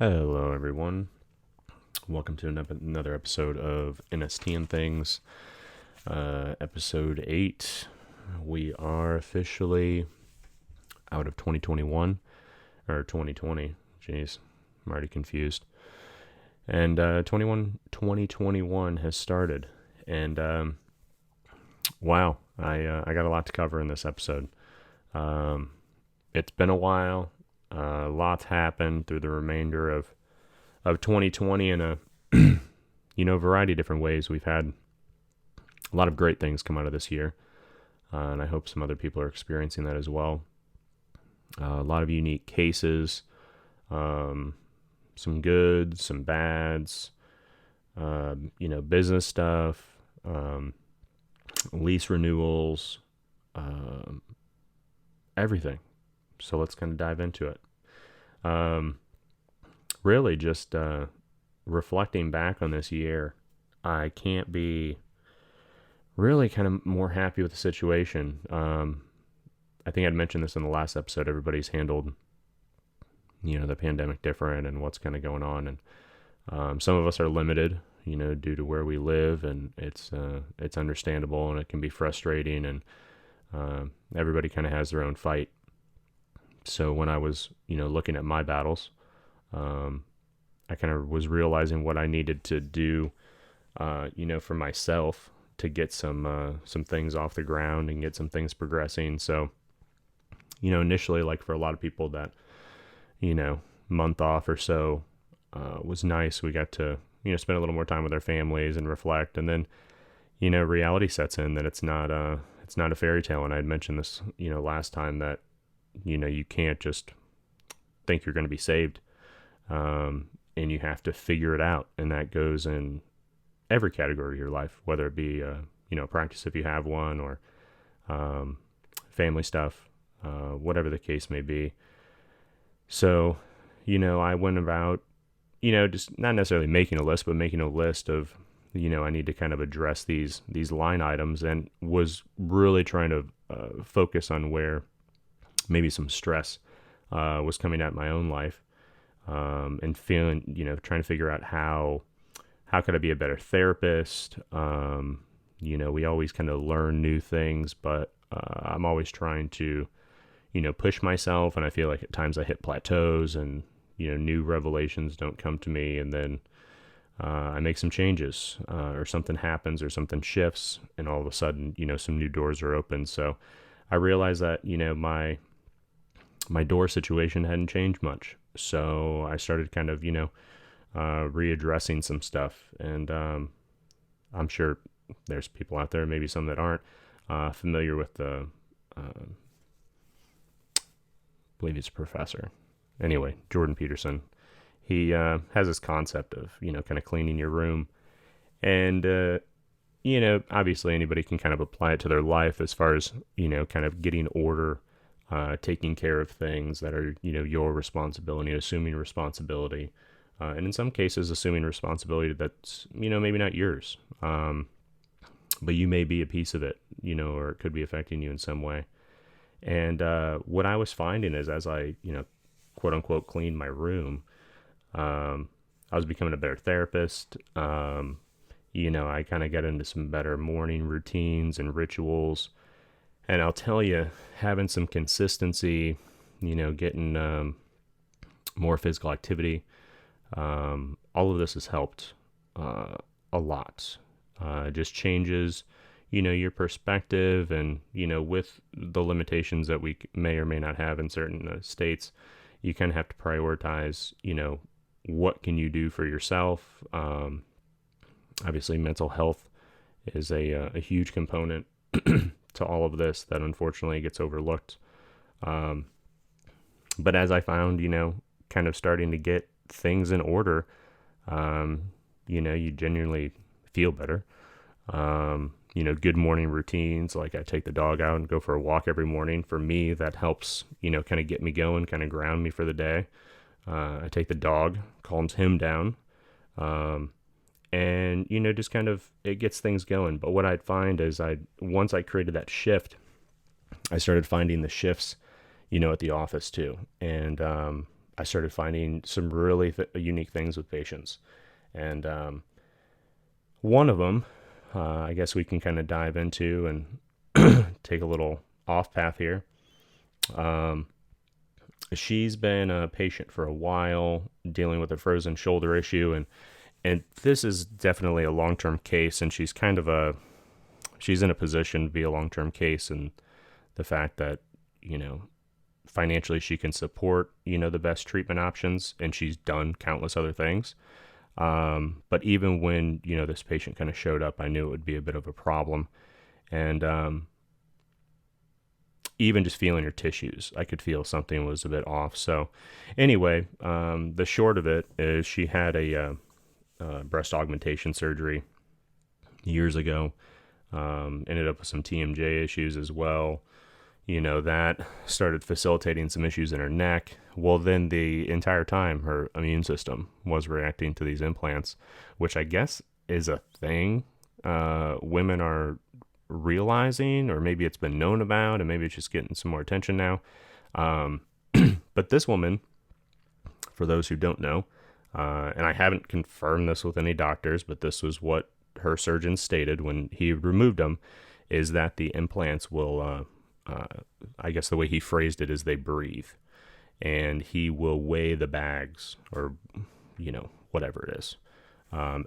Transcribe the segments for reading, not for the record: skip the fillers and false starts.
Hello, everyone. Welcome to another episode of NST Things, episode 8. We are officially out of 2021, or 2020. Jeez, I'm already confused. And 2021 has started. And wow, I got a lot to cover in this episode. It's been a while. Lots happened through the remainder of 2020 in a variety of different ways. We've had a lot of great things come out of this year, and I hope some other people are experiencing that as well. A lot of unique cases, some goods, some bads, business stuff, lease renewals, everything. So let's kind of dive into it. Really just reflecting back on this year, I can't be really kind of more happy with the situation. I think I'd mentioned this in the last episode. Everybody's handled, the pandemic different and what's kind of going on. And some of us are limited, due to where we live, and it's understandable and it can be frustrating, and everybody kind of has their own fight. So when I was, looking at my battles, I kind of was realizing what I needed to do, for myself to get some things off the ground and get some things progressing. So, initially, like for a lot of people, that, month off or so was nice. We got to, spend a little more time with our families and reflect. And then, reality sets in that it's not a fairy tale. And I had mentioned this, last time that, you can't just think you're going to be saved. And you have to figure it out. And that goes in every category of your life, whether it be, practice if you have one, or family stuff, whatever the case may be. So, I went about, just not necessarily making a list, but making a list of, I need to kind of address these line items, and was really trying to focus on where maybe some stress was coming at my own life. And feeling, trying to figure out how could I be a better therapist? We always kind of learn new things, but I'm always trying to, push myself. And I feel like at times I hit plateaus, and, new revelations don't come to me. And then I make some changes, or something happens, or something shifts, and all of a sudden, some new doors are open. So I realized that, my door situation hadn't changed much. So I started kind of, readdressing some stuff. And I'm sure there's people out there, maybe some that aren't familiar with the, I believe he's a professor. Anyway, Jordan Peterson. He has this concept of, kind of cleaning your room. And, obviously anybody can kind of apply it to their life as far as, kind of getting order, taking care of things that are, your responsibility, assuming responsibility. And in some cases, assuming responsibility that's, maybe not yours. But you may be a piece of it, or it could be affecting you in some way. And what I was finding is, as I, quote unquote, cleaned my room, I was becoming a better therapist. I kind of got into some better morning routines and rituals. And I'll tell you, having some consistency, getting more physical activity, all of this has helped a lot. Just changes, your perspective, and, with the limitations that we may or may not have in certain states, you kind of have to prioritize, what can you do for yourself? Obviously, mental health is a huge component to all of this that unfortunately gets overlooked. But as I found, kind of starting to get things in order, you genuinely feel better. Good morning routines, like I take the dog out and go for a walk every morning. For me, that helps, kind of get me going, kind of ground me for the day. I take the dog, calms him down. And, just kind of, it gets things going. But what I'd find is once I created that shift, I started finding the shifts, at the office too. And, I started finding some really unique things with patients. And one of them, I guess we can kind of dive into and take a little off path here. She's been a patient for a while, dealing with a frozen shoulder issue, and this is definitely a long-term case, and she's in a position to be a long-term case, and the fact that, financially she can support, the best treatment options, and she's done countless other things. But even when, this patient kind of showed up, I knew it would be a bit of a problem. And even just feeling her tissues, I could feel something was a bit off. So anyway, the short of it is she had a breast augmentation surgery years ago. Ended up with some TMJ issues as well. That started facilitating some issues in her neck. Well, then the entire time her immune system was reacting to these implants, which I guess is a thing women are realizing, or maybe it's been known about, and maybe it's just getting some more attention now. But this woman, for those who don't know, and I haven't confirmed this with any doctors, but this was what her surgeon stated when he removed them, is that the implants will, I guess the way he phrased it is they breathe, and he will weigh the bags, or, whatever it is,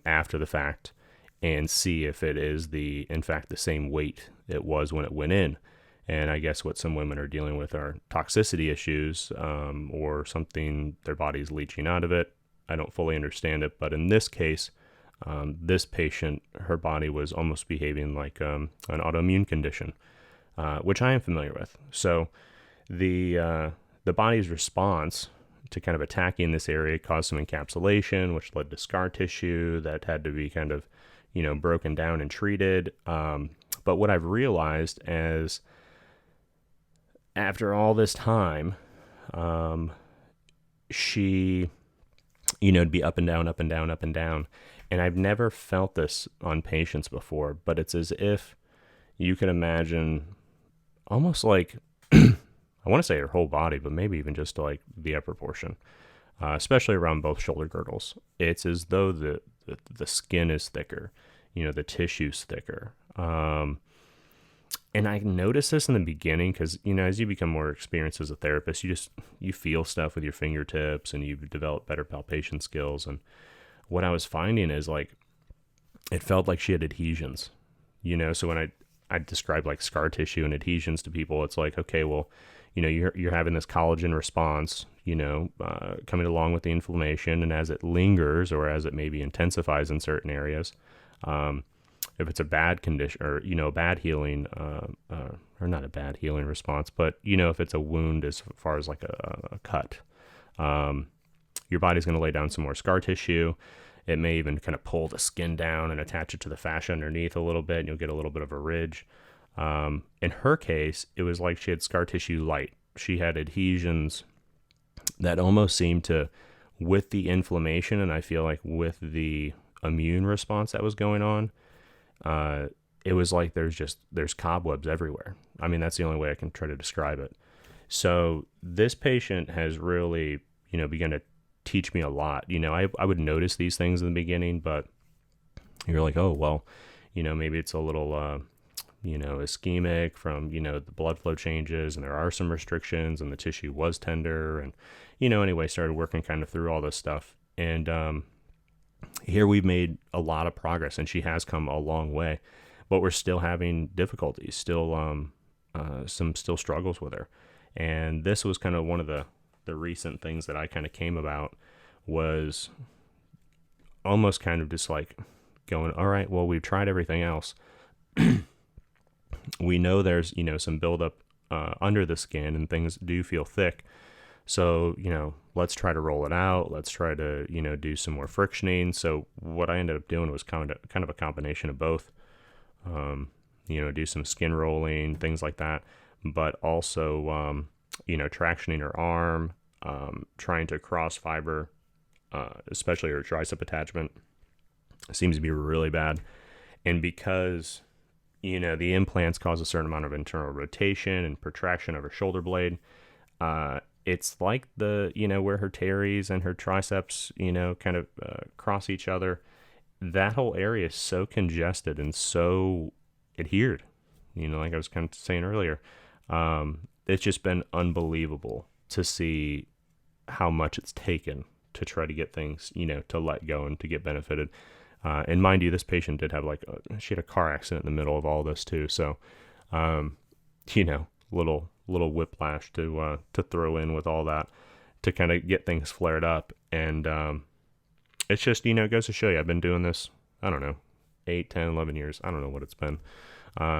after the fact, and see if it is in fact the same weight it was when it went in. And I guess what some women are dealing with are toxicity issues, or something, their body's leaching out of it. I don't fully understand it, but in this case, this patient, her body was almost behaving like an autoimmune condition, which I am familiar with. So the body's response to kind of attacking this area caused some encapsulation, which led to scar tissue that had to be kind of, broken down and treated. But what I've realized is, after all this time, she, it'd be up and down, up and down, up and down. And I've never felt this on patients before, but it's as if you can imagine almost like, I want to say her whole body, but maybe even just like the upper portion, especially around both shoulder girdles. It's as though the skin is thicker, the tissue's thicker. And I noticed this in the beginning because, as you become more experienced as a therapist, you feel stuff with your fingertips, and you develop better palpation skills. And what I was finding is, like, it felt like she had adhesions, so when I describe like scar tissue and adhesions to people, it's like, okay, well, you're having this collagen response, coming along with the inflammation, and as it lingers, or as it maybe intensifies in certain areas, if it's a bad condition, or, a bad healing, or not a bad healing response, but, if it's a wound as far as like a cut, your body's going to lay down some more scar tissue. It may even kind of pull the skin down and attach it to the fascia underneath a little bit, and you'll get a little bit of a ridge. In her case, it was like she had scar tissue light. She had adhesions that almost seemed to, with the inflammation, and I feel like with the immune response that was going on, it was like there's cobwebs everywhere. I mean, that's the only way I can try to describe it. So this patient has really, begun to teach me a lot. I would notice these things in the beginning, but you're like, oh, well, maybe it's a little, ischemic from, the blood flow changes, and there are some restrictions, and the tissue was tender, and, anyway, started working kind of through all this stuff. And, here we've made a lot of progress, and she has come a long way, but we're still having difficulties, still still struggles with her. And this was kind of one of the recent things that I kind of came about, was almost kind of just like going, all right, well, we've tried everything else. We know there's, some buildup under the skin, and things do feel thick. So, let's try to roll it out. Let's try to, do some more frictioning. So what I ended up doing was kind of a combination of both. Do some skin rolling, things like that, but also, tractioning her arm, trying to cross fiber, especially her tricep attachment, seems to be really bad. And because, the implants cause a certain amount of internal rotation and protraction of her shoulder blade, it's like where her teres and her triceps, kind of cross each other. That whole area is so congested and so adhered, like I was kind of saying earlier. It's just been unbelievable to see how much it's taken to try to get things, to let go and to get benefited. And mind you, this patient did have she had a car accident in the middle of all this too. So, um, little whiplash to throw in with all that to kind of get things flared up. And it's just, it goes to show you, I've been doing this, I don't know, 8, 10, 11 years. I don't know what it's been,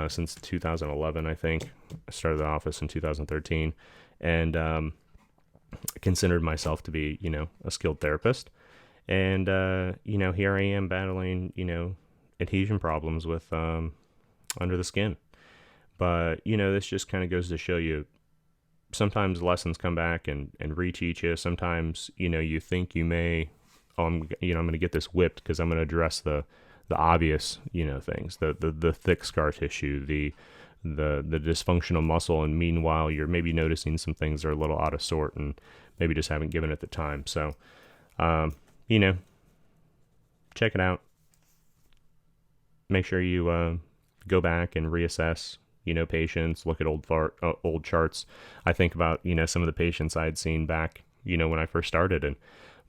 since 2011, I think. I started the office in 2013 and considered myself to be, a skilled therapist. And, here I am battling, adhesion problems with under the skin. But, this just kind of goes to show you sometimes lessons come back and reteach you. Sometimes, you think you may, I'm going to get this whipped because I'm going to address the obvious, things, the thick scar tissue, the dysfunctional muscle. And meanwhile, you're maybe noticing some things that are a little out of sort and maybe just haven't given it the time. So, check it out. Make sure you go back and reassess, patients, look at old charts. I think about, some of the patients I had seen back, when I first started, and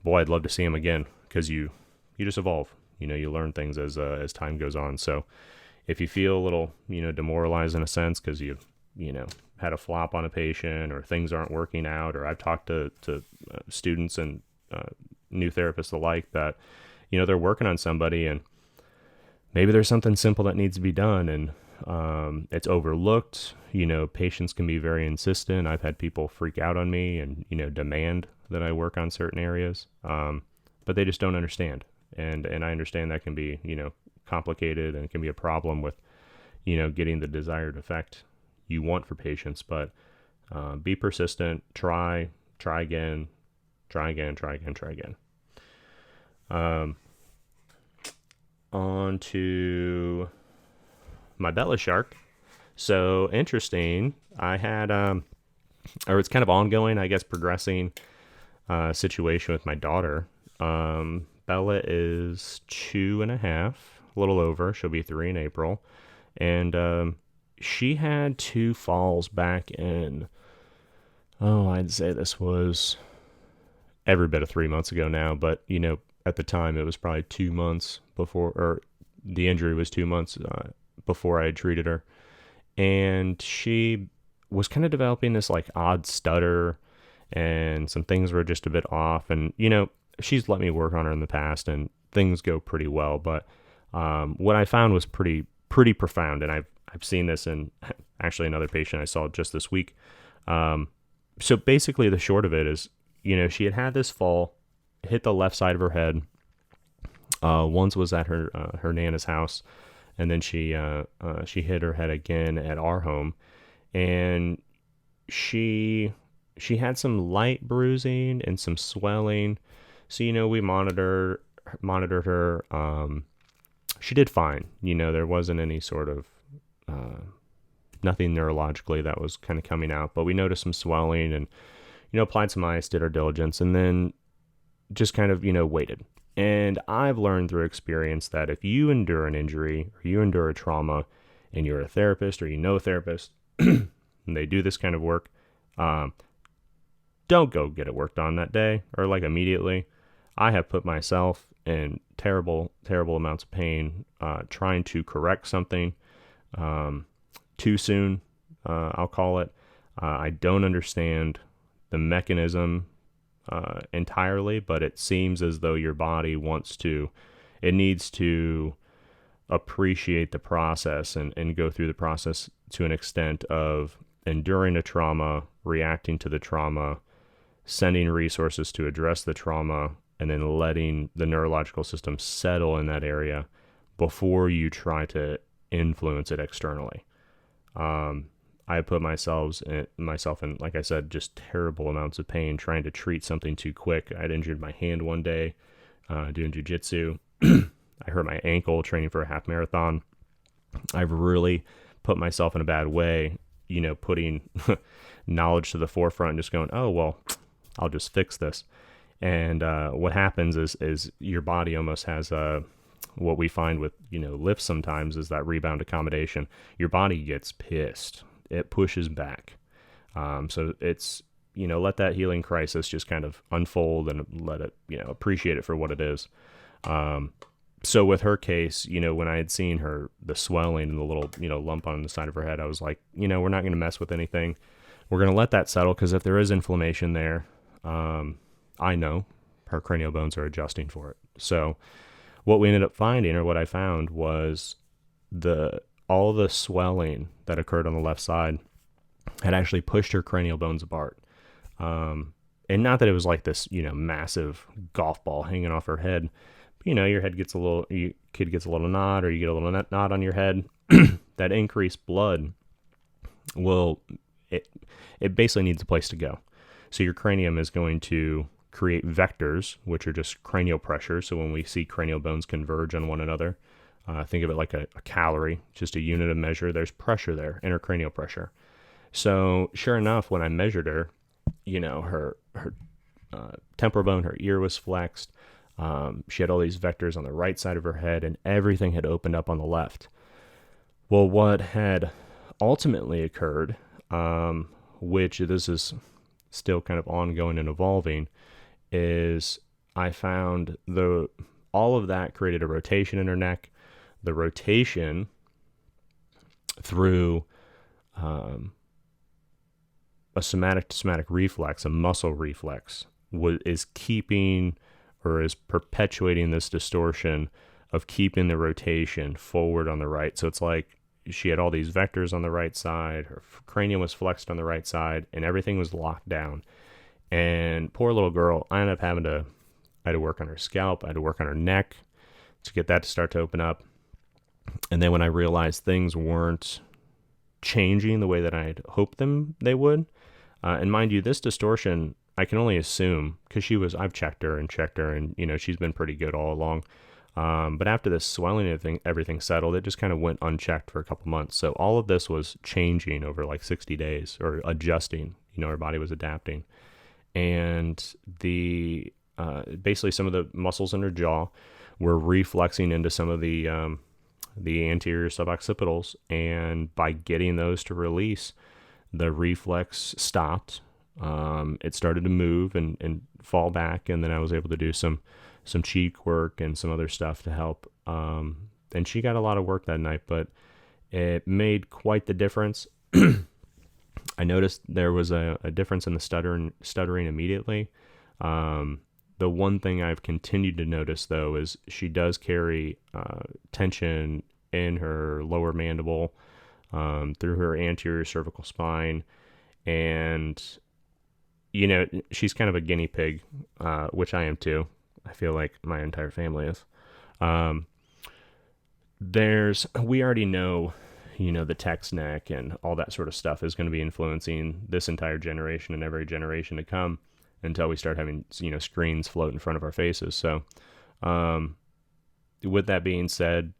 boy, I'd love to see them again because you just evolve, you learn things as time goes on. So if you feel a little, demoralized in a sense because you had a flop on a patient or things aren't working out, or I've talked to students and new therapists alike that, they're working on somebody and maybe there's something simple that needs to be done and it's overlooked. Patients can be very insistent. I've had people freak out on me and, demand that I work on certain areas, but they just don't understand. And I understand that can be, complicated and it can be a problem with, getting the desired effect you want for patients. But be persistent, try again. On to my belly shark. So interesting. I had, or it's kind of ongoing, I guess, progressing situation with my daughter. Bella is 2.5, a little over. She'll be 3 in April. And she had 2 falls back in, I'd say this was every bit of 3 months ago now. But, at the time, it was probably 2 months before, or the injury was 2 months before I had treated her. And she was kind of developing this like odd stutter and some things were just a bit off. And, she's let me work on her in the past and things go pretty well. But what I found was pretty profound. And I've seen this in actually another patient I saw just this week. So basically the short of it is, she had this fall, hit the left side of her head. Once was at her Nana's house, and then she hit her head again at our home, and she had some light bruising and some swelling. So we monitored her. She did fine. There wasn't any sort of nothing neurologically that was kind of coming out, but we noticed some swelling and applied some ice, did our diligence, and then just kind of waited. And I've learned through experience that if you endure an injury or you endure a trauma and you're a therapist or a therapist and they do this kind of work, don't go get it worked on that day or like immediately. I have put myself in terrible amounts of pain trying to correct something too soon, I'll call it. I don't understand the mechanism entirely, but it seems as though your body needs to appreciate the process and go through the process to an extent of enduring a trauma, reacting to the trauma, sending resources to address the trauma, and then letting the neurological system settle in that area before you try to influence it externally. I put myself in, like I said, just terrible amounts of pain trying to treat something too quick. I'd injured my hand one day doing jiu-jitsu. I hurt my ankle training for a half marathon. I've really put myself in a bad way, putting knowledge to the forefront and just going, oh, well, I'll just fix this. And what happens is your body almost has what we find with, lifts sometimes is that rebound accommodation. Your body gets pissed. It pushes back. So it's, let that healing crisis just kind of unfold and let it, appreciate it for what it is. So with her case, when I had seen the swelling and the little, lump on the side of her head, I was like, we're not going to mess with anything. We're going to let that settle, because if there is inflammation there, I know her cranial bones are adjusting for it. So what we ended up finding, or what I found, was all the swelling that occurred on the left side had actually pushed her cranial bones apart. And not that it was like this, massive golf ball hanging off her head. Your head gets kid gets a little knot, or you get a little knot on your head. That increased blood it basically needs a place to go. So your cranium is going to create vectors, which are just cranial pressure. So when we see cranial bones converge on one another, think of it like a calorie, just a unit of measure. There's pressure there, intercranial pressure. So sure enough, when I measured her, her temporal bone, her ear was flexed. She had all these vectors on the right side of her head, and everything had opened up on the left. Well, what had ultimately occurred, which this is still kind of ongoing and evolving, is I found all of that created a rotation in her neck. The rotation through a somatic to somatic reflex, a muscle reflex, is keeping or is perpetuating this distortion of keeping the rotation forward on the right. So it's like she had all these vectors on the right side, her cranium was flexed on the right side, and everything was locked down. And poor little girl, I ended up I had to work on her scalp, I had to work on her neck to get that to start to open up. And then when I realized things weren't changing the way that I had hoped they would, and mind you, this distortion, I can only assume, because I've checked her, and she's been pretty good all along. But after this swelling, everything settled. It just kind of went unchecked for a couple months. So all of this was changing over like 60 days, or adjusting. Her body was adapting. And basically some of the muscles in her jaw were reflexing into some of the anterior suboccipitals. And by getting those to release, the reflex stopped. It started to move and fall back. And then I was able to do some cheek work and some other stuff to help. And she got a lot of work that night, but it made quite the difference. I noticed there was a difference in the stuttering immediately. The one thing I've continued to notice, though, is she does carry tension in her lower mandible, through her anterior cervical spine. And, she's kind of a guinea pig, which I am too. I feel like my entire family is. We already know, the text neck and all that sort of stuff is going to be influencing this entire generation and every generation to come until we start having, screens float in front of our faces. So, with that being said,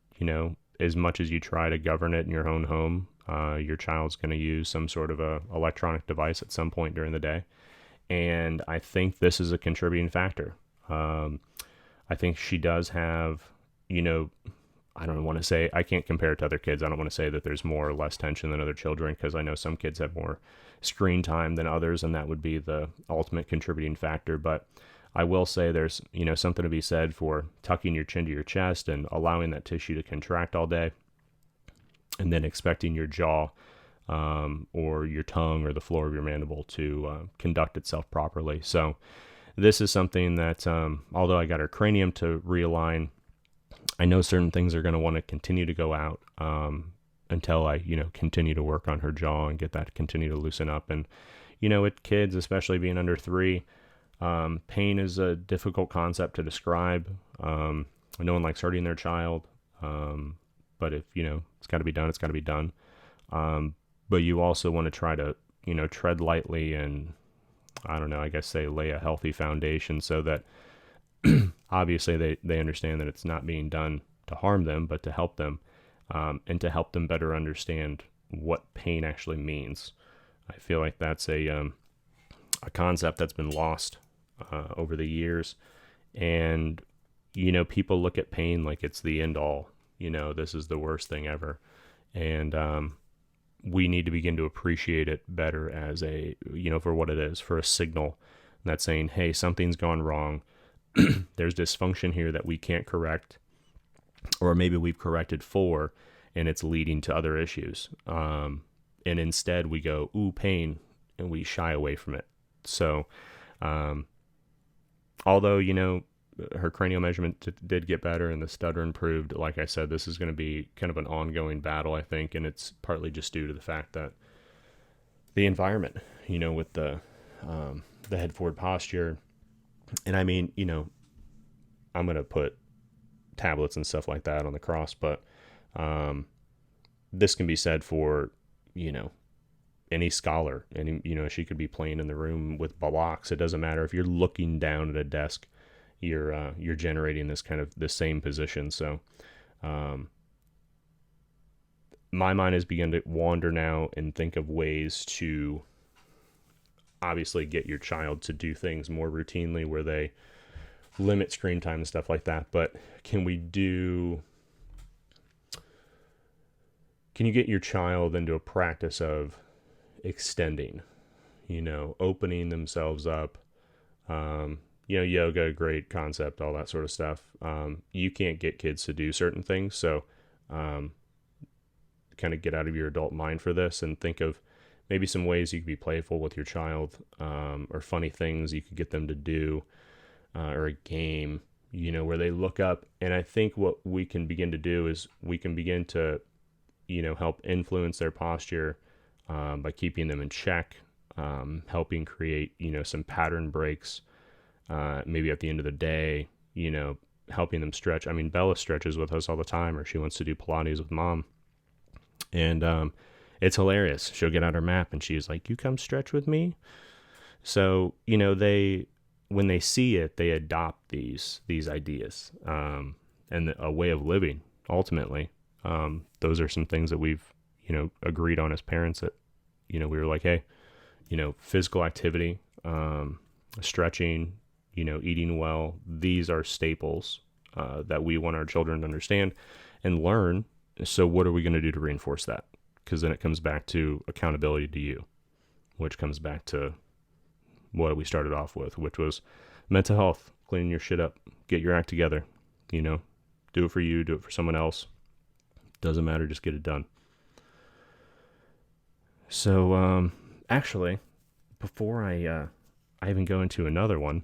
as much as you try to govern it in your own home, your child's going to use some sort of a electronic device at some point during the day. And I think this is a contributing factor. I think she does have, I don't want to say, I can't compare it to other kids. I don't want to say that there's more or less tension than other children, because I know some kids have more screen time than others, and that would be the ultimate contributing factor. But I will say there's, something to be said for tucking your chin to your chest and allowing that tissue to contract all day, and then expecting your jaw or your tongue or the floor of your mandible to conduct itself properly. So this is something that, although I got her cranium to realign, I know certain things are going to want to continue to go out until I, continue to work on her jaw and get that to continue to loosen up. And, with kids, especially being under 3, pain is a difficult concept to describe. No one likes hurting their child. But if, it's got to be done, it's got to be done. But you also want to try to, tread lightly and, I don't know, I guess lay a healthy foundation so that obviously they understand that it's not being done to harm them, but to help them, and to help them better understand what pain actually means. I feel like that's a concept that's been lost over the years. And, people look at pain like it's the end all. This is the worst thing ever. And we need to begin to appreciate it better as for what it is, for a signal that's saying, hey, something's gone wrong. There's dysfunction here that we can't correct, or maybe we've corrected for, and it's leading to other issues. And instead we go, ooh, pain, and we shy away from it. So, although, her cranial measurement did get better and the stutter improved, like I said, this is going to be kind of an ongoing battle, I think. And it's partly just due to the fact that the environment, with the head forward posture. And I mean, I'm going to put tablets and stuff like that on the cross, but this can be said for, any scholar. And, she could be playing in the room with blocks. It doesn't matter if you're looking down at a desk, you're generating this kind of the same position. So my mind has begun to wander now and think of ways to obviously get your child to do things more routinely where they limit screen time and stuff like that. But can you get your child into a practice of extending, opening themselves up? Yoga, great concept, all that sort of stuff. You can't get kids to do certain things. So kind of get out of your adult mind for this and think of maybe some ways you could be playful with your child, or funny things you could get them to do, or a game, where they look up. And I think what we can begin to do is we can begin to, help influence their posture by keeping them in check, helping create, some pattern breaks, maybe at the end of the day, helping them stretch. I mean, Bella stretches with us all the time, or she wants to do Pilates with mom. And it's hilarious. She'll get out her map and she's like, you come stretch with me. So, when they see it, they adopt these ideas, and a way of living, ultimately. Those are some things that we've, agreed on as parents that, we were like, hey, physical activity, stretching, eating well, these are staples that we want our children to understand and learn. So what are we going to do to reinforce that? Because then it comes back to accountability to you, which comes back to what we started off with, which was mental health, cleaning your shit up, get your act together, do it for you, do it for someone else. Doesn't matter, just get it done. So, actually, before I even go into another one,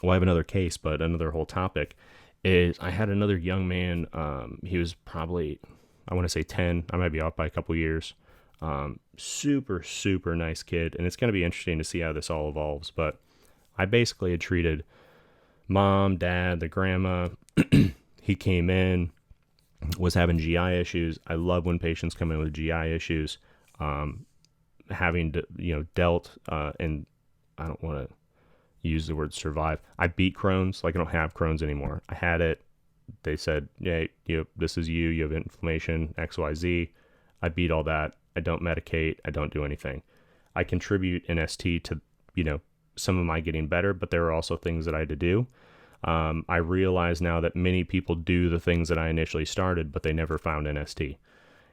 well, I have another case, but another whole topic is I had another young man. He was probably, I want to say 10. I might be off by a couple years. Super, super nice kid. And it's going to be interesting to see how this all evolves. But I basically had treated mom, dad, the grandma. He came in, was having GI issues. I love when patients come in with GI issues, having dealt, and I don't want to use the word survive. I beat Crohn's. Like, I don't have Crohn's anymore. I had it. They said, yeah, this is you have inflammation, XYZ. I beat all that. I don't medicate. I don't do anything. I contribute NST to, some of my getting better, but there are also things that I had to do. I realize now that many people do the things that I initially started, but they never found NST.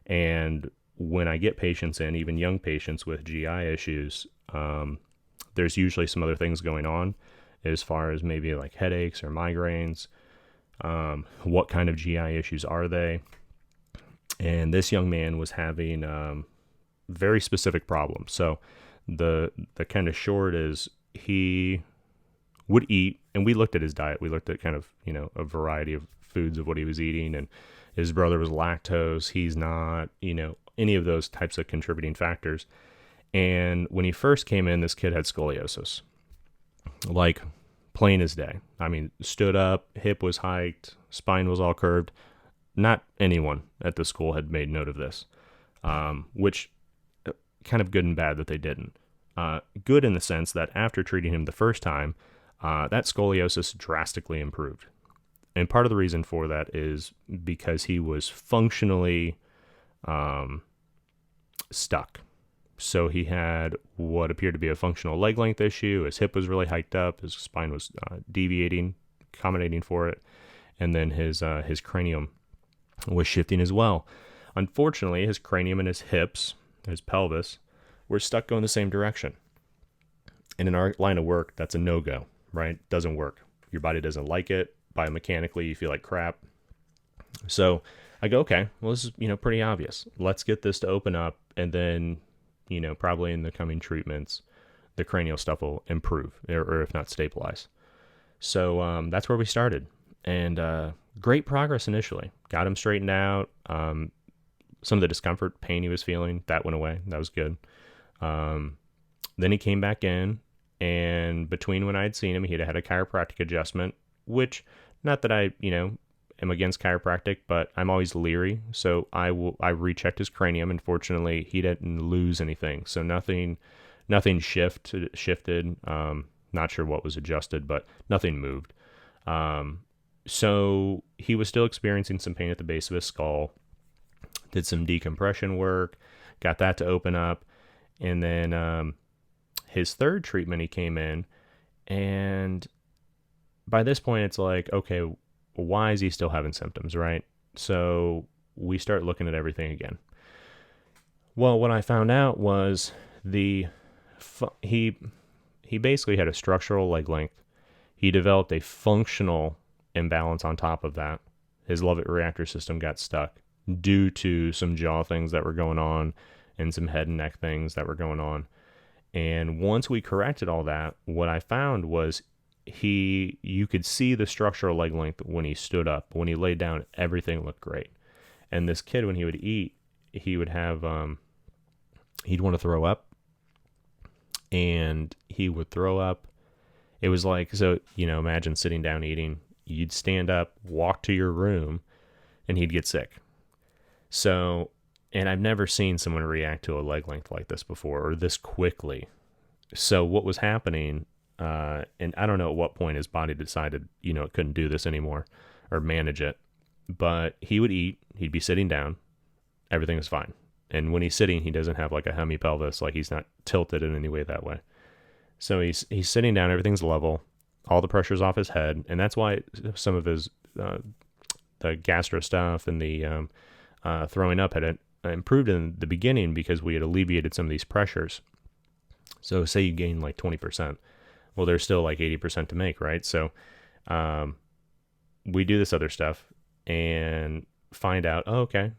And when I get patients in, even young patients with GI issues, there's usually some other things going on as far as maybe like headaches or migraines. What kind of GI issues are they? And this young man was having very specific problems. So the kind of short is he would eat, and we looked at his diet. We looked at kind of, a variety of foods of what he was eating, and his brother was lactose. He's not, any of those types of contributing factors. And when he first came in, this kid had scoliosis, like plain as day. I mean, stood up, hip was hiked, spine was all curved. Not anyone at the school had made note of this, which kind of good and bad that they didn't. Good in the sense that after treating him the first time, that scoliosis drastically improved. And part of the reason for that is because he was functionally stuck. So he had what appeared to be a functional leg length issue. His hip was really hiked up. His spine was deviating, accommodating for it. And then his cranium was shifting as well. Unfortunately, his cranium and his hips, his pelvis, were stuck going the same direction. And in our line of work, that's a no-go, right? Doesn't work. Your body doesn't like it. Biomechanically, you feel like crap. So I go, okay, well, this is, pretty obvious. Let's get this to open up, and then, probably in the coming treatments, the cranial stuff will improve, or if not stabilize. So that's where we started. And great progress initially. Got him straightened out. Some of the discomfort, pain he was feeling, that went away. That was good. Then he came back in, and between when I had seen him, he'd had a chiropractic adjustment, which, not that I, am against chiropractic, but I'm always leery. So I rechecked his cranium, and fortunately he didn't lose anything. So nothing shifted. Not sure what was adjusted, but nothing moved. So he was still experiencing some pain at the base of his skull. Did some decompression work, got that to open up. And then his third treatment, he came in, and by this point it's like, okay, why is he still having symptoms, right? So we start looking at everything again. Well, what I found out was he basically had a structural leg length. He developed a functional imbalance on top of that. His Lovett reactor system got stuck due to some jaw things that were going on and some head and neck things that were going on. And once we corrected all that, what I found was you could see the structural leg length when he stood up. When he laid down, everything looked great. And this kid, when he would eat, he would have, he'd want to throw up. And he would throw up. It was like, so, imagine sitting down eating. You'd stand up, walk to your room, and he'd get sick. So, and I've never seen someone react to a leg length like this before, or this quickly. So what was happening, and I don't know at what point his body decided, it couldn't do this anymore or manage it, but he would eat, he'd be sitting down, everything was fine. And when he's sitting, he doesn't have like a hemipelvis, like he's not tilted in any way that way. So he's sitting down, everything's level, all the pressure's off his head, and that's why some of his the gastro stuff and the throwing up had improved in the beginning because we had alleviated some of these pressures. So say you gain like 20%, well, there's still like 80% to make, right? So we do this other stuff and find out, oh, okay,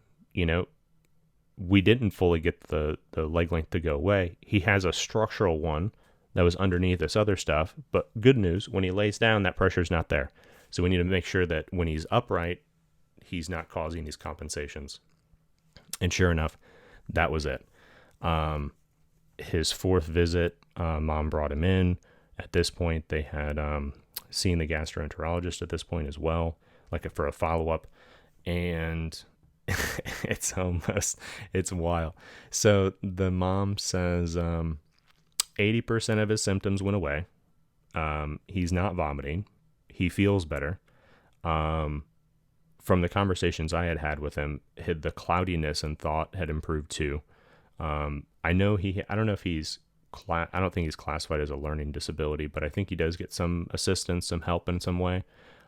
we didn't fully get the leg length to go away. He has a structural one that was underneath this other stuff, but good news, when he lays down, that pressure's not there. So we need to make sure that when he's upright, he's not causing these compensations. And sure enough, that was it. His fourth visit, mom brought him in. At this point, they had seen the gastroenterologist at this point as well, for a follow-up. And it's wild. So the mom says 80% of his symptoms went away. He's not vomiting. He feels better. From the conversations I had with him, the cloudiness and thought had improved too. I don't know if I don't think he's classified as a learning disability, but I think he does get some assistance, some help in some way.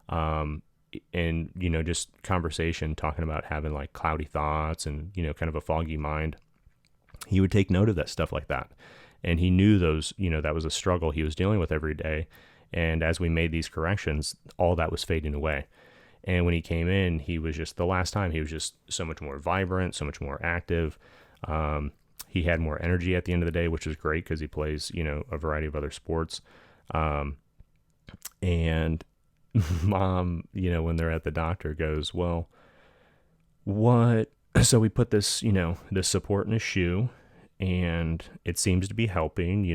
And, just conversation talking about having like cloudy thoughts and, kind of a foggy mind. He would take note of that stuff like that. And he knew those, that was a struggle he was dealing with every day. And as we made these corrections, all that was fading away. And when he came in, the last time he was just so much more vibrant, so much more active. He had more energy at the end of the day, which is great because he plays, a variety of other sports. And mom, when they're at the doctor goes, well, what? So we put this, this support in his shoe and it seems to be helping,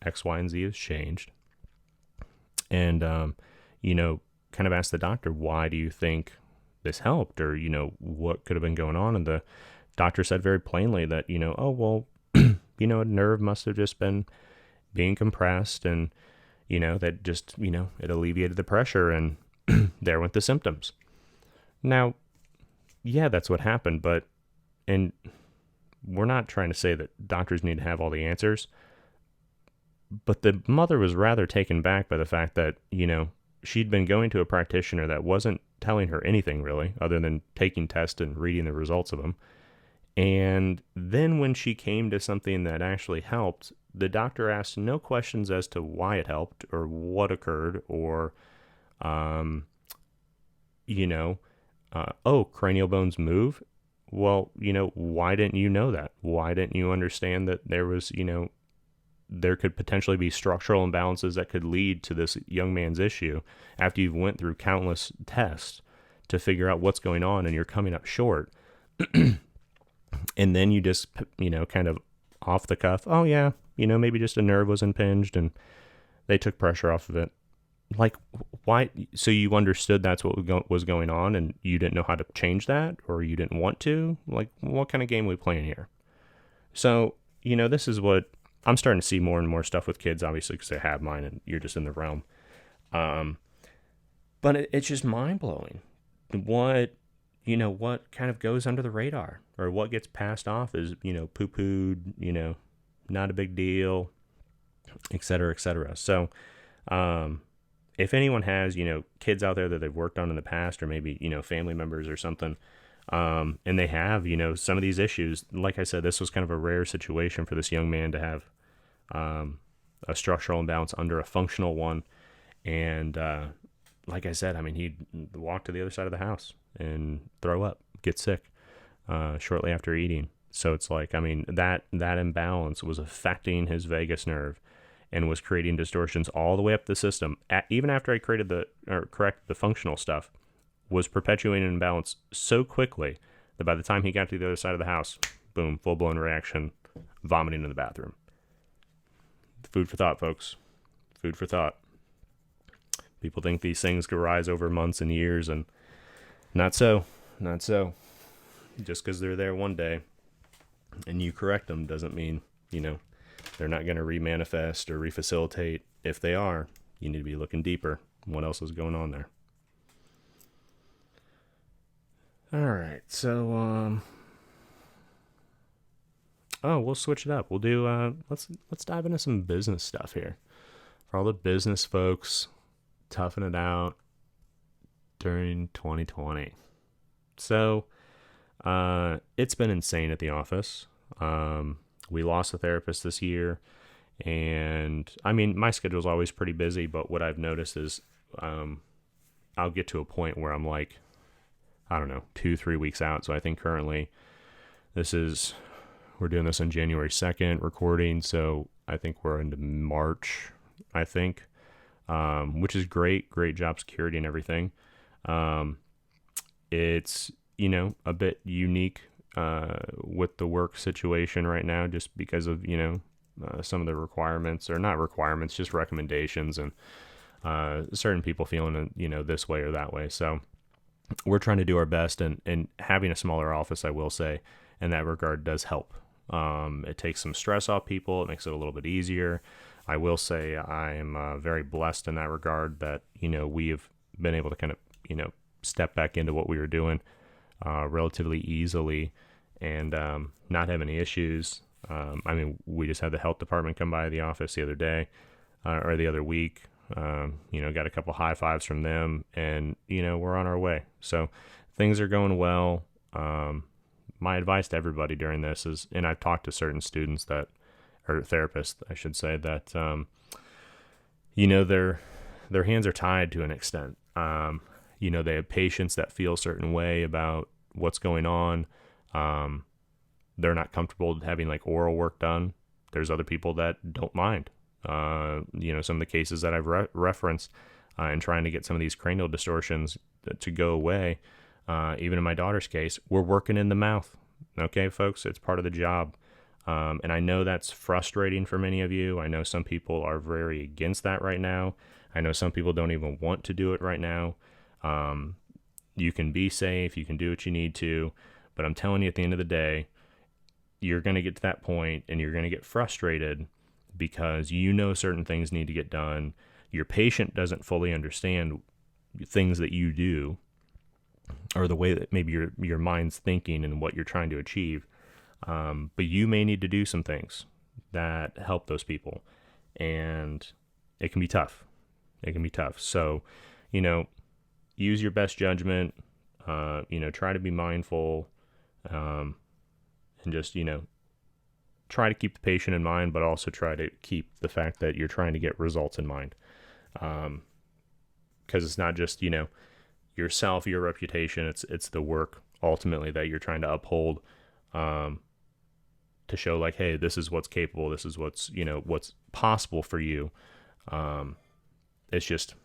X, Y, and Z has changed. And, kind of asked the doctor, why do you think this helped? Or, what could have been going on? And the doctor said very plainly that, oh, well, a nerve must have just been being compressed and, that just, it alleviated the pressure and there went the symptoms. Now, yeah, that's what happened. But, and we're not trying to say that doctors need to have all the answers, but the mother was rather taken back by the fact that, she'd been going to a practitioner that wasn't telling her anything really, other than taking tests and reading the results of them. And then when she came to something that actually helped, the doctor asked no questions as to why it helped or what occurred or, cranial bones move. Well, why didn't you know that? Why didn't you understand that there was, there could potentially be structural imbalances that could lead to this young man's issue after you've went through countless tests to figure out what's going on and you're coming up short. And then you just, kind of off the cuff, oh yeah, maybe just a nerve was impinged and they took pressure off of it. Like, why? So you understood that's what was going on and you didn't know how to change that, or you didn't want to? Like, what kind of game are we playing here? So, this is what I'm starting to see more and more stuff with kids, obviously, because they have mine and you're just in the realm. But it's just mind blowing. What kind of goes under the radar, or what gets passed off as, poo-pooed, not a big deal, et cetera, et cetera. So, if anyone has, kids out there that they've worked on in the past, or maybe, family members or something, and they have, some of these issues, like I said, this was kind of a rare situation for this young man to have a structural imbalance under a functional one. And like I said, he'd walk to the other side of the house and throw up, get sick shortly after eating. So it's like, that imbalance was affecting his vagus nerve and was creating distortions all the way up the system. Even after I corrected the functional stuff, was perpetuating an imbalance so quickly that by the time he got to the other side of the house, boom, full-blown reaction, vomiting in the bathroom. Food for thought, folks. Food for thought. People think these things could rise over months and years, and not so. Not so. Just because they're there one day and you correct them doesn't mean, they're not going to remanifest or refacilitate. If they are, you need to be looking deeper. What else is going on there? All right, so we'll switch it up. We'll do let's dive into some business stuff here. For all the business folks toughing it out during 2020. So, it's been insane at the office. We lost a therapist this year, and my schedule's always pretty busy, but what I've noticed is I'll get to a point where I'm like, 2-3 weeks out. So I think currently we're doing this on January 2nd recording. So I think we're into March, which is great job security and everything. It's, a bit unique with the work situation right now, just because of, some of the requirements, or not requirements, just recommendations, and certain people feeling, this way or that way. So we're trying to do our best, and having a smaller office, I will say, in that regard does help. It takes some stress off people. It makes it a little bit easier. I will say I am very blessed in that regard that, we have been able to kind of, step back into what we were doing relatively easily and not have any issues. We just had the health department come by the office the other day or the other week. Got a couple high fives from them, and, we're on our way. So things are going well. My advice to everybody during this is, and I've talked to certain students or therapists, I should say, that, their hands are tied to an extent. They have patients that feel a certain way about what's going on. They're not comfortable having like oral work done. There's other people that don't mind. Some of the cases that I've referenced and trying to get some of these cranial distortions to go away. Even in my daughter's case, we're working in the mouth. Okay, folks, it's part of the job. And I know that's frustrating for many of you. I know some people are very against that right now. I know some people don't even want to do it right now. You can be safe. You can do what you need to. But I'm telling you, at the end of the day, you're going to get to that point and you're going to get frustrated because certain things need to get done. Your patient doesn't fully understand things that you do, or the way that maybe your mind's thinking and what you're trying to achieve. But you may need to do some things that help those people. And it can be tough. It can be tough. So, you know, use your best judgment, try to be mindful, and just, try to keep the patient in mind, but also try to keep the fact that you're trying to get results in mind. Because it's not just, yourself, your reputation, it's the work ultimately that you're trying to uphold, to show like, hey, this is what's capable, this is what's possible for you. It's just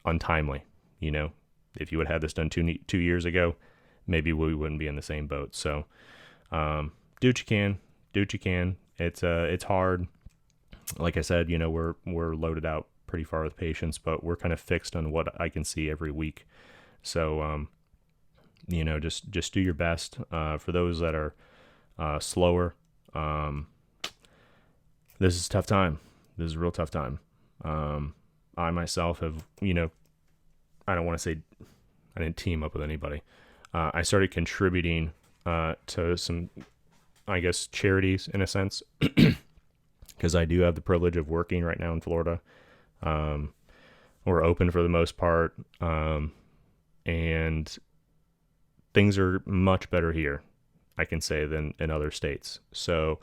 untimely. If you would have had this done 2 years ago, maybe we wouldn't be in the same boat. So do what you can. It's hard. Like I said, we're loaded out pretty far with patients, but we're kind of fixed on what I can see every week. So just do your best. For those that are slower, this is a tough time. This is a real tough time. I myself have, I don't want to say I didn't team up with anybody. I started contributing to some, I guess, charities in a sense, because I do have the privilege of working right now in Florida. We're open for the most part, and things are much better here, I can say, than in other states. So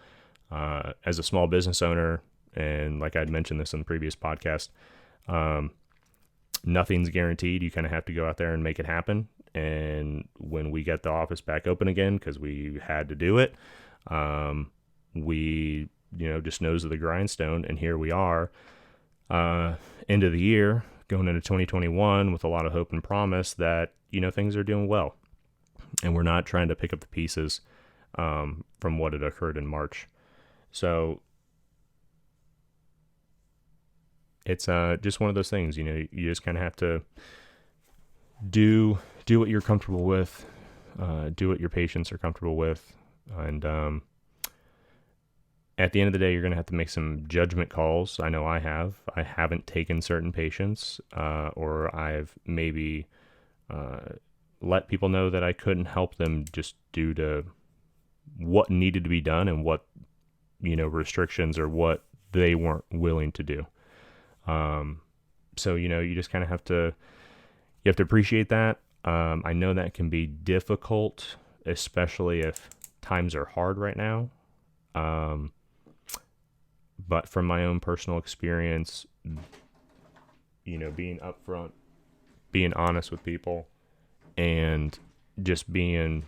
as a small business owner, and like I'd mentioned this in the previous podcast, nothing's guaranteed. You kind of have to go out there and make it happen. And when we get the office back open again, because we had to do it, we, just nose of the grindstone. And here we are, end of the year, going into 2021 with a lot of hope and promise that, things are doing well. And we're not trying to pick up the pieces from what had occurred in March. So it's just one of those things, you just kind of have to do what you're comfortable with, do what your patients are comfortable with. And at the end of the day, you're going to have to make some judgment calls. I know I haven't taken certain patients, or I've maybe let people know that I couldn't help them just due to what needed to be done and what, restrictions or what they weren't willing to do. So, you just kind of have to appreciate that. I know that can be difficult, especially if times are hard right now. But from my own personal experience, being upfront, being honest with people, and just being,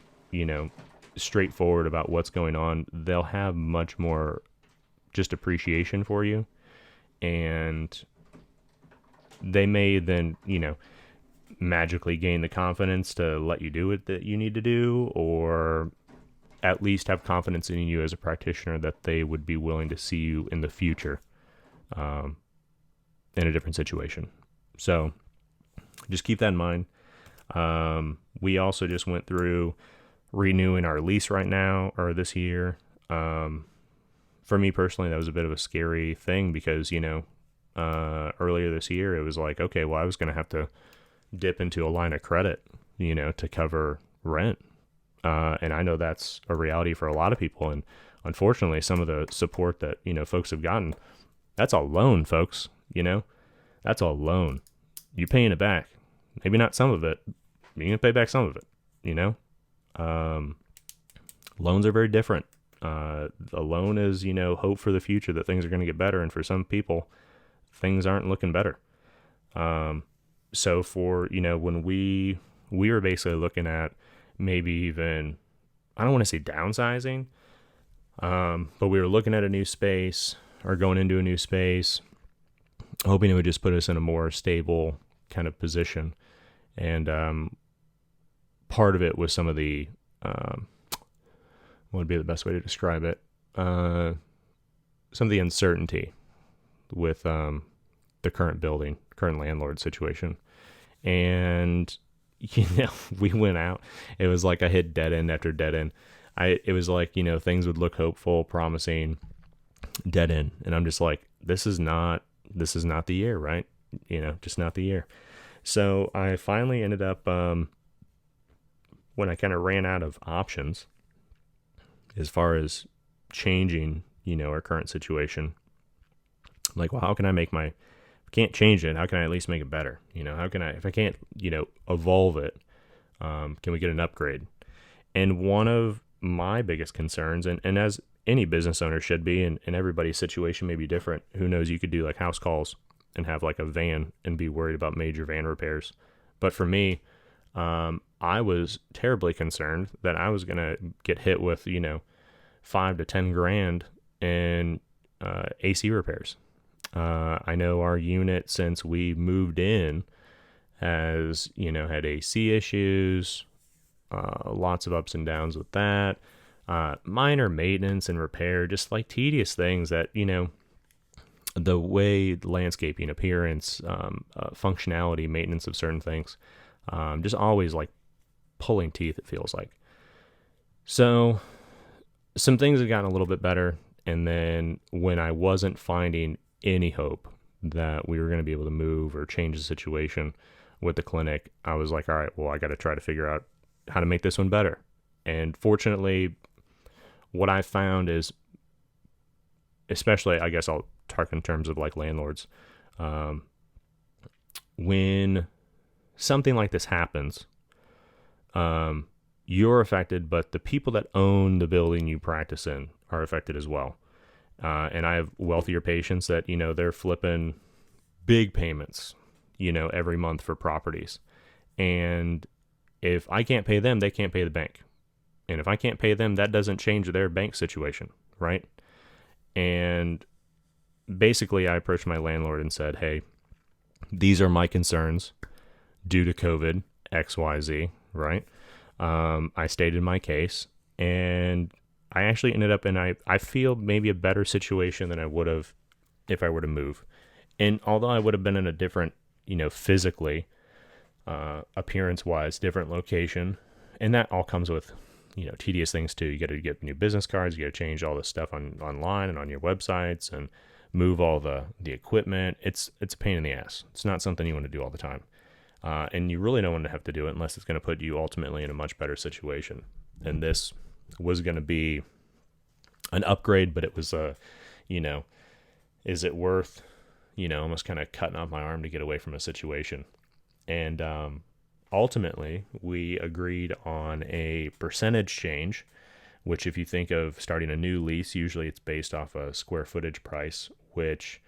straightforward about what's going on, they'll have much more just appreciation for you. And they may then, magically gain the confidence to let you do it that you need to do, or at least have confidence in you as a practitioner that they would be willing to see you in the future, in a different situation. So just keep that in mind. We also just went through renewing our lease right now, or this year. For me personally, that was a bit of a scary thing because, earlier this year, it was like, okay, well, I was going to have to dip into a line of credit, to cover rent. And I know that's a reality for a lot of people. And unfortunately, some of the support that, folks have gotten, that's a loan, folks, that's a loan. You're paying it back. Maybe not some of it. You're going to pay back some of it, Loans are very different. A loan is, hope for the future that things are going to get better. And for some people, things aren't looking better. So for, when we were basically looking at maybe even, I don't want to say downsizing, but we were looking at a new space or going into a new space, hoping it would just put us in a more stable kind of position. And part of it was some of the, what would be the best way to describe it? Some of the uncertainty with the current landlord situation. And, we went out. It was like I hit dead end after dead end. It was like, things would look hopeful, promising, dead end. And I'm just like, this is not the year, right? Just not the year. So I finally ended up, when I kind of ran out of options, as far as changing, our current situation. Like, well, how can I make my, can't change it, how can I at least make it better? How can I, if I can't, evolve it, can we get an upgrade? And one of my biggest concerns, and as any business owner should be, and everybody's situation may be different. Who knows? You could do like house calls and have like a van and be worried about major van repairs. But for me, I was terribly concerned that I was going to get hit with, 5 to 10 grand in AC repairs. I know our unit, since we moved in, has, had AC issues, lots of ups and downs with that, minor maintenance and repair, just like tedious things that, the way landscaping, appearance, functionality, maintenance of certain things, just always like pulling teeth, it feels like. So some things have gotten a little bit better. And then when I wasn't finding any hope that we were going to be able to move or change the situation with the clinic, I was like, all right, well, I got to try to figure out how to make this one better. And fortunately, what I found is, especially, I guess I'll talk in terms of like landlords, when something like this happens, you're affected, but the people that own the building you practice in are affected as well. And I have wealthier patients that, they're flipping big payments, every month for properties. And if I can't pay them, they can't pay the bank. And if I can't pay them, that doesn't change their bank situation, right? And basically, I approached my landlord and said, hey, these are my concerns due to COVID, XYZ, right? I stated my case, and I actually ended up in, I feel maybe a better situation than I would have if I were to move. And although I would have been in a different, physically, appearance-wise, different location, and that all comes with, tedious things too. You got to get new business cards, you got to change all this stuff online and on your websites, and move all the equipment. It's a pain in the ass. It's not something you want to do all the time. And you really don't want to have to do it unless it's going to put you ultimately in a much better situation. And this was going to be an upgrade, but it was is it worth, almost kind of cutting off my arm to get away from a situation? And ultimately, we agreed on a percentage change, which if you think of starting a new lease, usually it's based off a square footage price, which,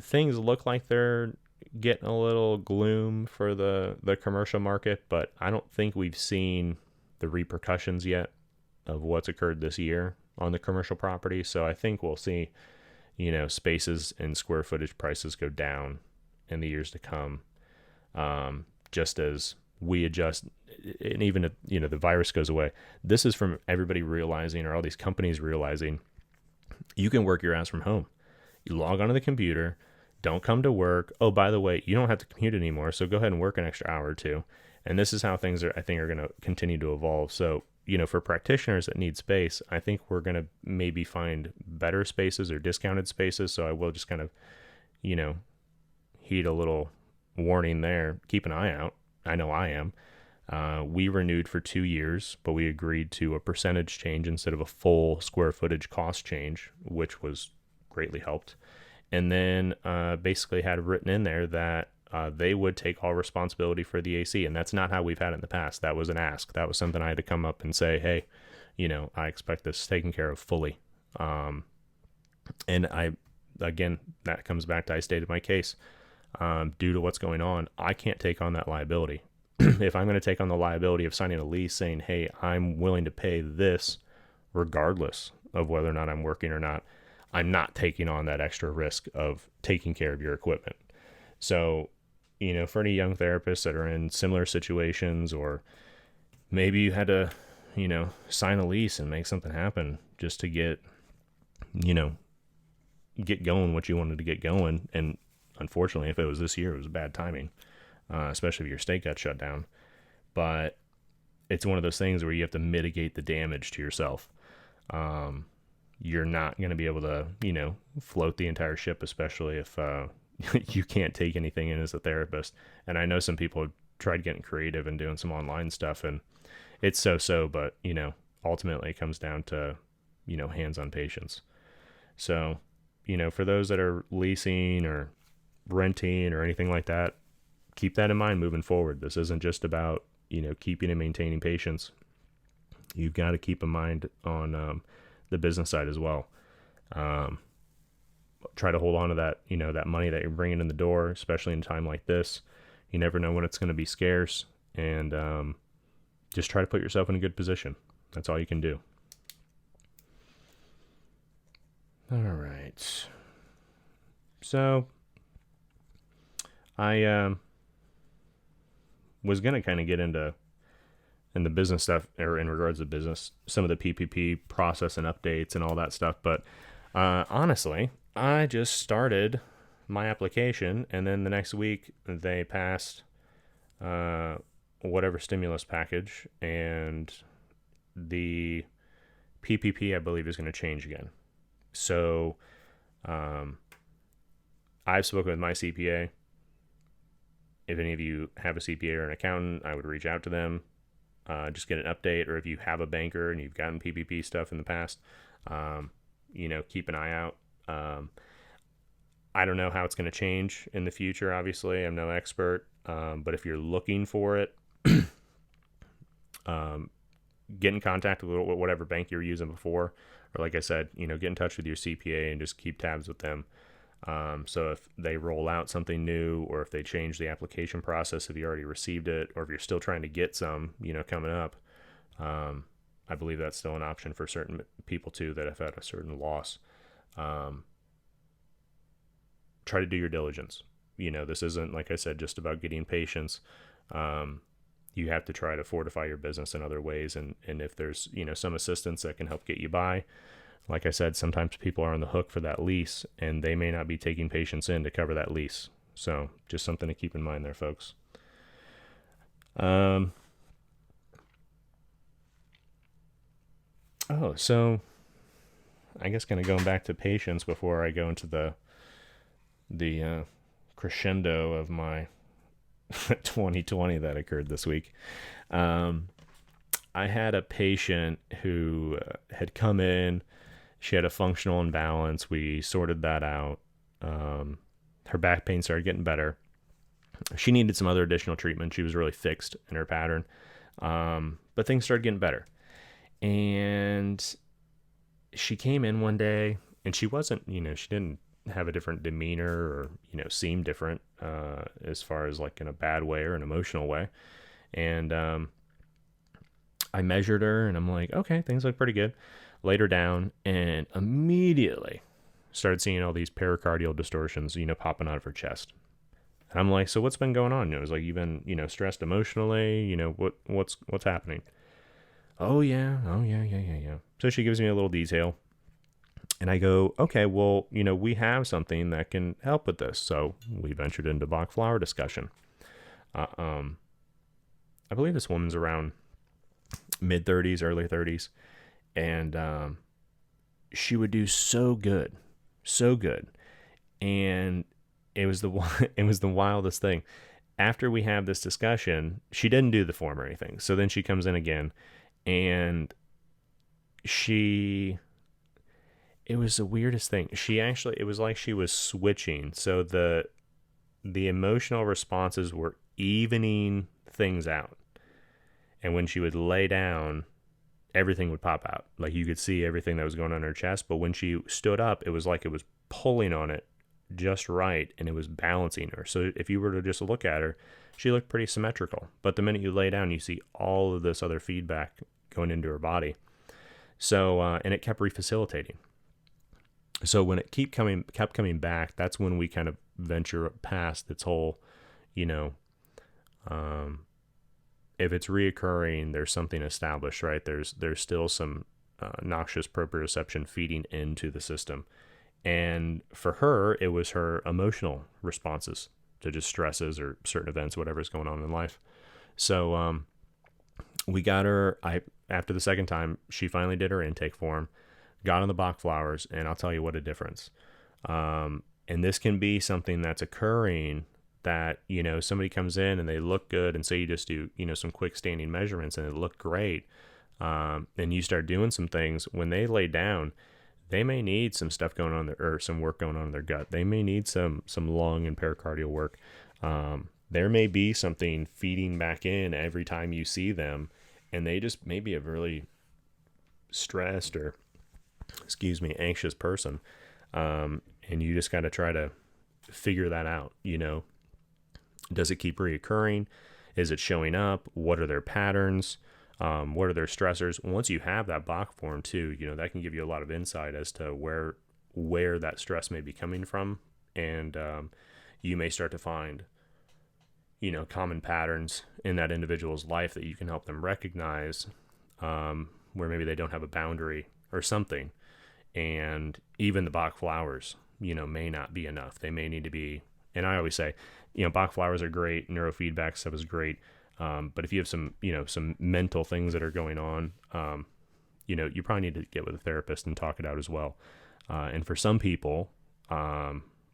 things look like they're getting a little gloom for the commercial market, but I don't think we've seen the repercussions yet of what's occurred this year on the commercial property. So I think we'll see, spaces and square footage prices go down in the years to come, just as we adjust. And even if, the virus goes away, this is from everybody realizing, or all these companies realizing, you can work your ass from home. You log onto the computer, don't come to work. Oh, by the way, you don't have to commute anymore, so go ahead and work an extra hour or two. And this is how things are, I think, are going to continue to evolve. So, for practitioners that need space, I think we're going to maybe find better spaces or discounted spaces. So I will just kind of, heed a little warning there. Keep an eye out. I know I am. We renewed for 2 years, but we agreed to a percentage change instead of a full square footage cost change, which was greatly helped. And then basically had written in there that they would take all responsibility for the AC. And that's not how we've had it in the past. That was an ask. That was something I had to come up and say, hey, I expect this taken care of fully. And again, that comes back to I stated my case. Due to what's going on, I can't take on that liability. If I'm going to take on the liability of signing a lease saying, hey, I'm willing to pay this regardless of whether or not I'm working or not, I'm not taking on that extra risk of taking care of your equipment. So, for any young therapists that are in similar situations, or maybe you had to, sign a lease and make something happen just to get going what you wanted to get going. And unfortunately, if it was this year, it was bad timing, especially if your state got shut down. But it's one of those things where you have to mitigate the damage to yourself. You're not going to be able to, float the entire ship, especially if you can't take anything in as a therapist. And I know some people have tried getting creative and doing some online stuff, and it's so-so, but, ultimately it comes down to, hands-on patience. So, for those that are leasing or renting or anything like that, keep that in mind moving forward. This isn't just about, keeping and maintaining patience. You've got to keep in mind on the business side as well. Try to hold on to that, that money that you're bringing in the door, especially in a time like this. You never know when it's going to be scarce, and just try to put yourself in a good position. That's all you can do. All right. So I was going to kind of get into in the business stuff, or in regards to business, some of the PPP process and updates and all that stuff. But honestly, I just started my application, and then the next week they passed whatever stimulus package, and the PPP, I believe, is going to change again. So I've spoken with my CPA. If any of you have a CPA or an accountant, I would reach out to them, just get an update. Or if you have a banker and you've gotten PPP stuff in the past, keep an eye out. I don't know how it's going to change in the future. Obviously, I'm no expert, but if you're looking for it, get in contact with whatever bank you were using before, or like I said, get in touch with your CPA and just keep tabs with them. So if they roll out something new, or if they change the application process, if you already received it, or if you're still trying to get some, coming up, I believe that's still an option for certain people too that have had a certain loss. Try to do your diligence. This isn't, like I said, just about getting patients. You have to try to fortify your business in other ways. And if there's, some assistance that can help get you by, like I said, sometimes people are on the hook for that lease, and they may not be taking patients in to cover that lease. So just something to keep in mind there, folks. So I guess kind of going back to patients before I go into the crescendo of my 2020 that occurred this week. I had a patient who had come in. She had a functional imbalance. We sorted that out. Her back pain started getting better. She needed some other additional treatment. She was really fixed in her pattern. But things started getting better. And she came in one day, and she wasn't, she didn't have a different demeanor or, seem different as far as like in a bad way or an emotional way. And I measured her, and I'm like, okay, things look pretty good. Laid her down, and immediately started seeing all these pericardial distortions, popping out of her chest. And I'm like, so what's been going on? It was like, you've been, stressed emotionally, what's happening? Oh yeah. So she gives me a little detail, and I go, okay, well, we have something that can help with this. So we ventured into Bach flower discussion. I believe this woman's around mid 30s, early 30s. And she would do so good. And it was the wildest thing. After we have this discussion, she didn't do the form or anything. So then she comes in again, and it was the weirdest thing. It was like she was switching. So the emotional responses were evening things out. And when she would lay down, everything would pop out. Like you could see everything that was going on in her chest. But when she stood up, it was like it was pulling on it just right, and it was balancing her. So if you were to just look at her, she looked pretty symmetrical. But the minute you lay down, you see all of this other feedback going into her body. So, and it kept refacilitating. So when it kept coming back, that's when we kind of venture past its whole, if it's reoccurring, there's something established, right? There's still some noxious proprioception feeding into the system. And for her, it was her emotional responses to just stresses or certain events, whatever's going on in life. So we got her, after the second time, she finally did her intake form, got on the Bach flowers, and I'll tell you what a difference. And this can be something that's occurring that, somebody comes in and they look good, and say you just do, some quick standing measurements and it looked great. and you start doing some things, when they lay down, they may need some stuff going on there, or some work going on in their gut. They may need some lung and pericardial work. There may be something feeding back in every time you see them, and they just may be a really stressed or, anxious person. And you just got to try to figure that out. Does it keep reoccurring? Is it showing up? What are their patterns? What are their stressors? Once you have that Bach form too, that can give you a lot of insight as to where that stress may be coming from. And you may start to find, common patterns in that individual's life that you can help them recognize, where maybe they don't have a boundary or something. And even the Bach flowers, may not be enough. They may need to be, and I always say, Bach flowers are great. Neurofeedback stuff is great. But if you have some mental things that are going on, you probably need to get with a therapist and talk it out as well. And for some people,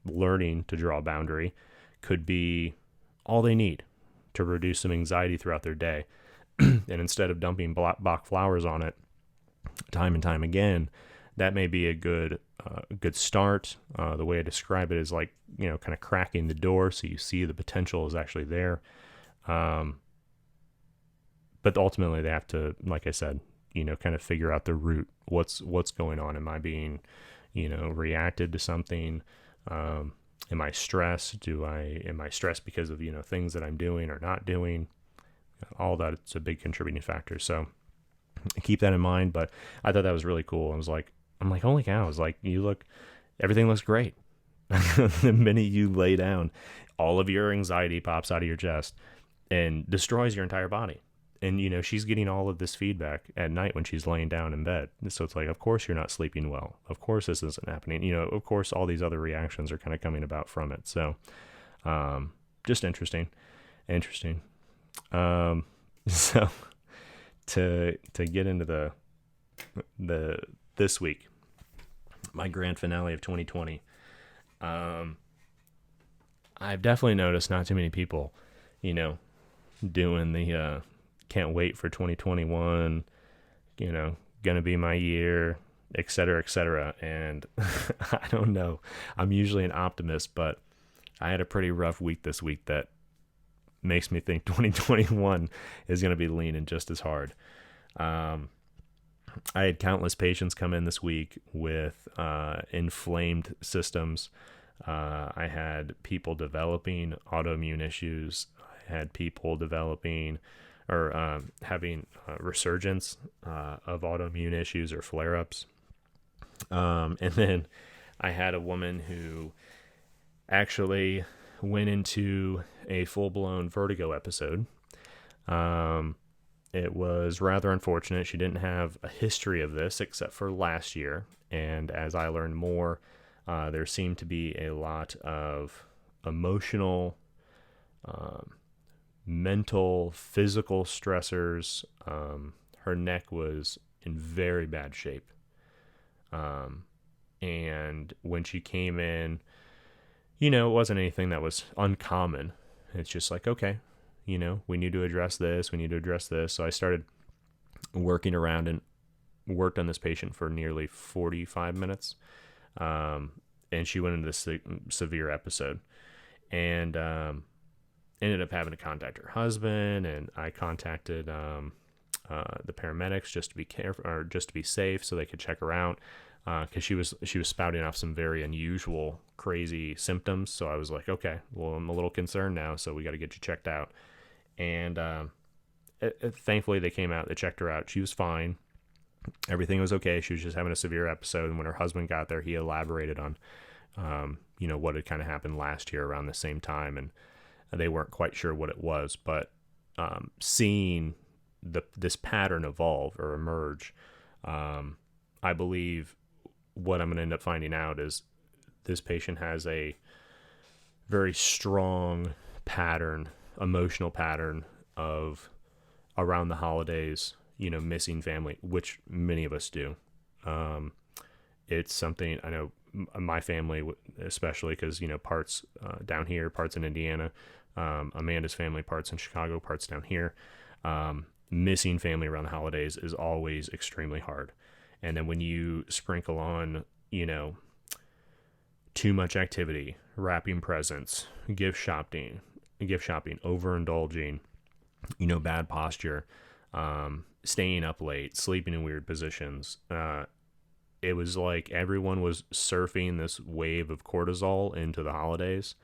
learning to draw a boundary could be all they need to reduce some anxiety throughout their day. And instead of dumping Bach flowers on it time and time again, that may be a good start. The way I describe it is like, kind of cracking the door so you see the potential is actually there. But ultimately they have to, like I said, kind of figure out the root. What's going on? Am I being, reacted to something? Am I stressed? Am I stressed because of, things that I'm doing or not doing? All that, it's a big contributing factor. So keep that in mind. But I thought that was really cool. I'm like, holy cow. I was like, everything looks great. The minute you lay down, all of your anxiety pops out of your chest and destroys your entire body. And, she's getting all of this feedback at night when she's laying down in bed. So it's like, of course you're not sleeping well. Of course this isn't happening. Of course all these other reactions are kind of coming about from it. So, just interesting. So to get into this week, my grand finale of 2020, I've definitely noticed not too many people, doing the, can't wait for 2021, gonna be my year, et cetera. And I don't know. I'm usually an optimist, but I had a pretty rough week this week that makes me think 2021 is going to be leaning just as hard. I had countless patients come in this week with inflamed systems. I had people developing autoimmune issues. I had people developing or having resurgence of autoimmune issues or flare-ups. And then I had a woman who actually went into a full-blown vertigo episode. It was rather unfortunate. She didn't have a history of this except for last year. And as I learned more, there seemed to be a lot of emotional, mental, physical stressors. Her neck was in very bad shape. And when she came in, it wasn't anything that was uncommon. It's just like, okay, we need to address this. We need to address this. So I started working around and worked on this patient for nearly 45 minutes. And she went into this severe episode and ended up having to contact her husband. And I contacted the paramedics just to be careful or just to be safe so they could check her out. Because she was spouting off some very unusual, crazy symptoms. So I was like, okay, well, I'm a little concerned now, so we got to get you checked out. And thankfully, they came out, they checked her out. She was fine. Everything was okay. She was just having a severe episode. And when her husband got there, he elaborated on, what had kind of happened last year around the same time. And they weren't quite sure what it was. But seeing this pattern evolve or emerge, I believe what I'm going to end up finding out is this patient has a very strong pattern, emotional pattern of around the holidays, missing family, which many of us do. It's something I know my family, especially because, parts down here, parts in Indiana, Amanda's family, parts in Chicago, parts down here. missing family around the holidays is always extremely hard. And then when you sprinkle on, too much activity, wrapping presents, gift shopping, overindulging, bad posture, staying up late, sleeping in weird positions. It was like everyone was surfing this wave of cortisol into the holidays,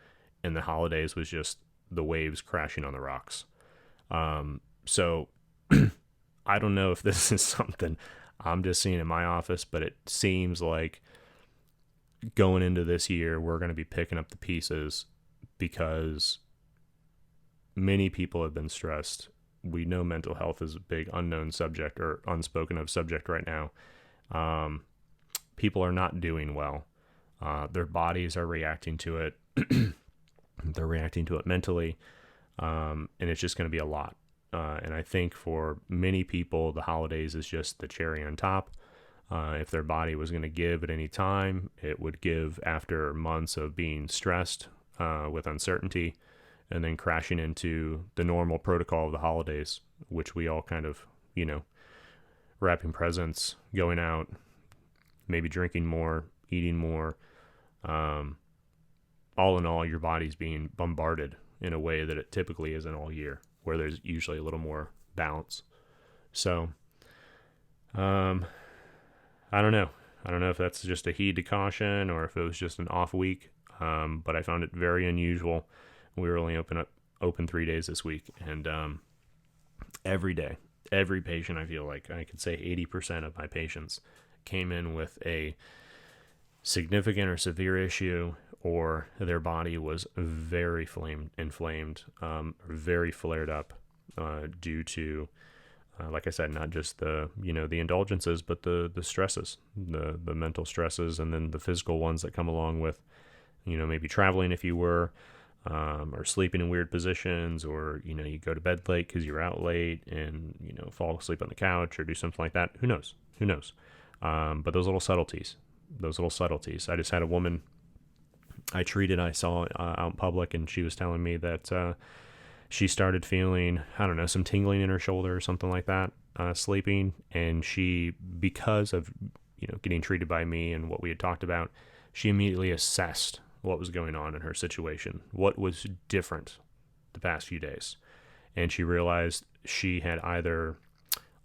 and the holidays was just the waves crashing on the rocks. So I don't know if this is something I'm just seeing in my office, but it seems like going into this year, we're going to be picking up the pieces because many people have been stressed. We know mental health is a big unknown subject or unspoken of subject right now. People are not doing well. Their bodies are reacting to it. They're reacting to it mentally. And it's just going to be a lot. And I think for many people, the holidays is just the cherry on top. If their body was going to give at any time, it would give after months of being stressed with uncertainty and then crashing into the normal protocol of the holidays, which we all kind of, wrapping presents, going out, maybe drinking more, eating more. All in all, your body's being bombarded in a way that it typically isn't all year, where there's usually a little more balance. So, I don't know. I don't know if that's just a heed to caution or if it was just an off week. But I found it very unusual. We were only open 3 days this week, and every day, every patient, I feel like I could say 80% of my patients came in with a significant or severe issue, or their body was very inflamed, very flared up due to, like I said, not just the indulgences, but the stresses, the mental stresses, and then the physical ones that come along with, maybe traveling if you were, or sleeping in weird positions, or, you go to bed late because you're out late and, fall asleep on the couch or do something like that. Who knows? But those little subtleties. I just had a woman I saw out in public, and she was telling me that she started feeling, I don't know, some tingling in her shoulder or something like that, sleeping. And she, because of, getting treated by me and what we had talked about, she immediately assessed what was going on in her situation, what was different the past few days. And she realized she had either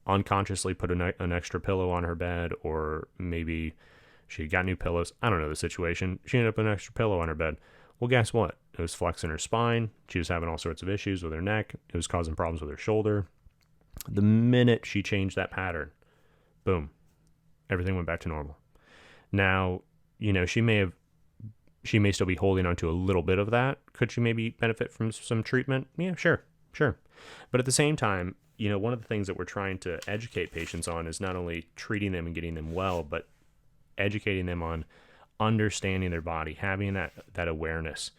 unconsciously put an extra pillow on her bed, or maybe she got new pillows. I don't know the situation. She ended up with an extra pillow on her bed. Well, guess what? It was flexing her spine. She was having all sorts of issues with her neck. It was causing problems with her shoulder. The minute she changed that pattern, boom, everything went back to normal. Now, she may still be holding on to a little bit of that. Could she maybe benefit from some treatment? Yeah, sure. But at the same time, one of the things that we're trying to educate patients on is not only treating them and getting them well, but educating them on understanding their body, having that awareness.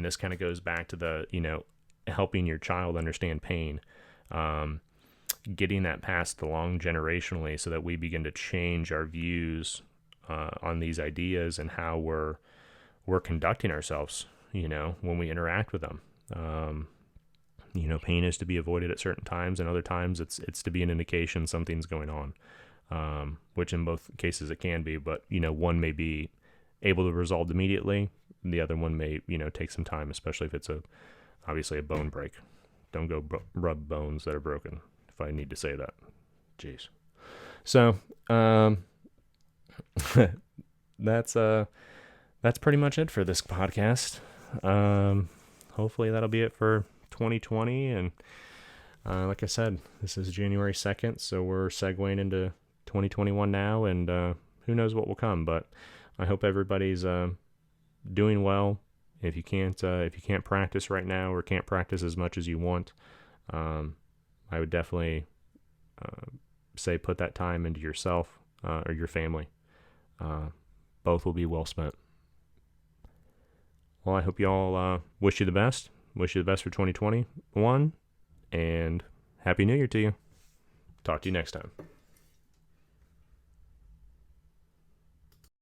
This kind of goes back to the, helping your child understand pain, getting that passed along generationally so that we begin to change our views on these ideas and how we're conducting ourselves, when we interact with them. Pain is to be avoided at certain times, and other times it's to be an indication something's going on, which in both cases it can be, but, one may be able to resolve immediately. The other one may, take some time, especially if it's obviously a bone break. Don't go rub bones that are broken, if I need to say that. Jeez. So, that's pretty much it for this podcast. Hopefully that'll be it for 2020. And like I said, this is January 2nd, so we're segueing into 2021 now, and who knows what will come. But I hope everybody's doing well. If you can't practice right now, or can't practice as much as you want, I would definitely say put that time into yourself or your family. Both will be well spent. Well, I hope you all wish you the best. Wish you the best for 2021, and Happy New Year to you. Talk to you next time.